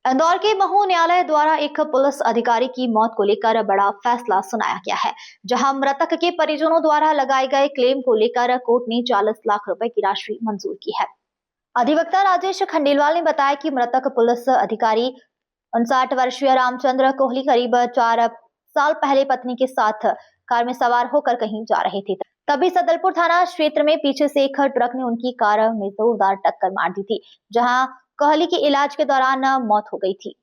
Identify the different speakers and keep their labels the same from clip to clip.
Speaker 1: इंदौर के महू न्यायालय द्वारा एक पुलिस अधिकारी की मौत को लेकर बड़ा फैसला सुनाया गया है, जहां मृतक के परिजनों द्वारा लगाए गए क्लेम को लेकर कोर्ट ने 40 लाख रुपए की राशि मंजूर की है। अधिवक्ता राजेश खंडेलवाल ने बताया कि मृतक पुलिस अधिकारी 59 वर्षीय रामचंद्र कोहली करीब 4 साल पहले पत्नी के साथ कार में सवार होकर कहीं जा रहे थे। तभी सदलपुर थाना क्षेत्र में पीछे से एक ट्रक ने उनकी कार में जोरदार टक्कर मार दी थी, जहां कोहली की इलाज के दौरान मौत हो गई थी।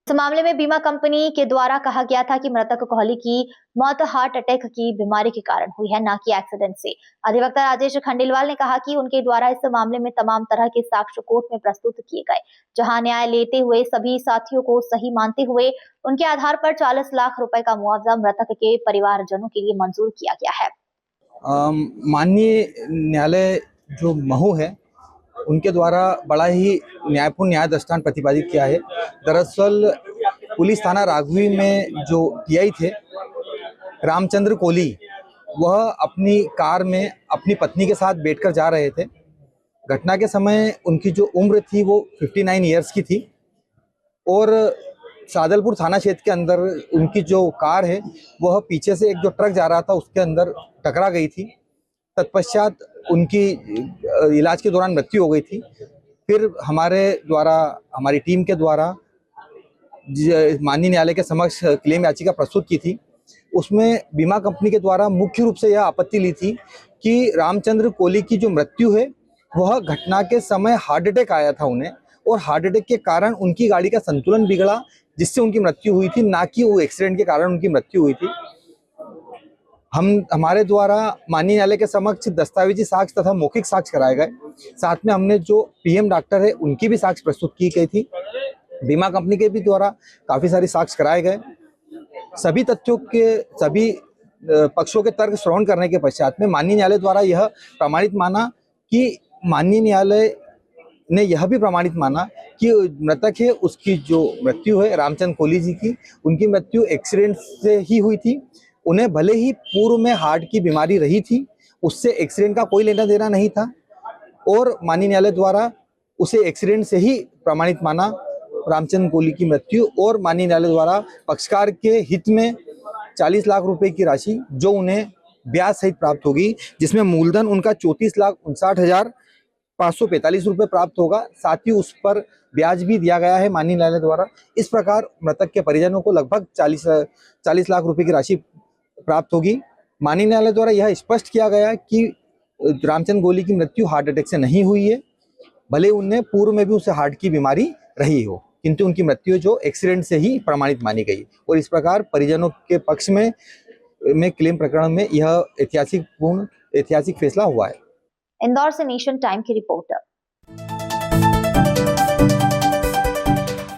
Speaker 1: इस मामले में बीमा कंपनी के द्वारा कहा गया था कि मृतक कोहली की मौत हार्ट अटैक की बीमारी के कारण हुई है, न कि एक्सीडेंट से। अधिवक्ता राजेश खंडेलवाल ने कहा कि उनके द्वारा इस मामले में तमाम तरह के साक्ष्य कोर्ट में प्रस्तुत किए गए, जहां न्याय लेते हुए सभी साथियों को सही मानते हुए उनके आधार पर 40 लाख रुपए का मुआवजा मृतक के परिवारजनों के लिए मंजूर किया गया है।
Speaker 2: माननीय न्यायालय जो महू है उनके द्वारा बड़ा ही न्यायपूर्ण न्याय दृष्टांत प्रतिपादित किया है। दरअसल पुलिस थाना राघवी में जो टीआई थे रामचंद्र कोहली, वह अपनी कार में अपनी पत्नी के साथ बैठकर जा रहे थे। घटना के समय उनकी जो उम्र थी वो 59 ईयर्स की थी और सादलपुर थाना क्षेत्र के अंदर उनकी जो कार है वह पीछे से एक जो ट्रक जा रहा था उसके अंदर टकरा गई थी। तत्पश्चात उनकी इलाज के दौरान मृत्यु हो गई थी। फिर हमारी टीम के द्वारा माननीय न्यायालय के समक्ष क्लेम याचिका प्रस्तुत की थी। उसमें बीमा कंपनी के द्वारा मुख्य रूप से यह आपत्ति ली थी कि रामचंद्र कोहली की जो मृत्यु है वह घटना के समय हार्ट अटैक आया था उन्हें, और हार्ट अटैक के कारण उनकी गाड़ी का संतुलन बिगड़ा जिससे उनकी मृत्यु हुई थी, ना कि वो एक्सीडेंट के कारण उनकी मृत्यु हुई थी। हमारे द्वारा माननीय न्यायालय के समक्ष दस्तावेजी साक्ष्य तथा मौखिक साक्ष्य कराए गए। साथ में हमने जो पीएम डॉक्टर है उनकी भी साक्ष्य प्रस्तुत की गई थी। बीमा कंपनी के भी द्वारा काफी सारे साक्ष्य कराए गए। सभी तथ्यों के सभी पक्षों के तर्क श्रवण करने के पश्चात में माननीय न्यायालय द्वारा यह प्रमाणित माना कि माननीय न्यायालय ने यह भी प्रमाणित माना कि मृतक है उसकी जो मृत्यु है रामचंद्र कोहली जी की, उनकी मृत्यु एक्सीडेंट से ही हुई थी। उन्हें भले ही पूर्व में हार्ट की बीमारी रही थी, उससे एक्सीडेंट का कोई लेना देना नहीं था और माननीय न्यायालय द्वारा उसे एक्सीडेंट से ही प्रमाणित माना रामचंद्र कोहली की मृत्यु। और माननीय न्यायालय द्वारा पक्षकार के हित में 40 लाख रुपए की राशि जो उन्हें ब्याज सहित प्राप्त होगी, जिसमें मूलधन उनका 34,59,545 रुपए प्राप्त होगा, साथ ही उस पर ब्याज भी दिया गया है माननीय न्यायालय द्वारा। इस प्रकार मृतक के परिजनों को लगभग 40 लाख रुपए की राशि प्राप्त होगी। माननीय न्यायालय द्वारा यह स्पष्ट किया गया कि रामचंद्र कोहली की मृत्यु हार्ट अटैक से नहीं हुई है, भले उन्हें पूर्व में भी उसे हार्ट की बीमारी रही हो, किंतु उनकी मृत्यु जो एक्सीडेंट से ही प्रमाणित मानी गई। और इस प्रकार परिजनों के पक्ष में क्लेम प्रकरण में यह ऐतिहासिक फैसला हुआ है।
Speaker 1: इंदौर से नेशन टाइम की रिपोर्टर।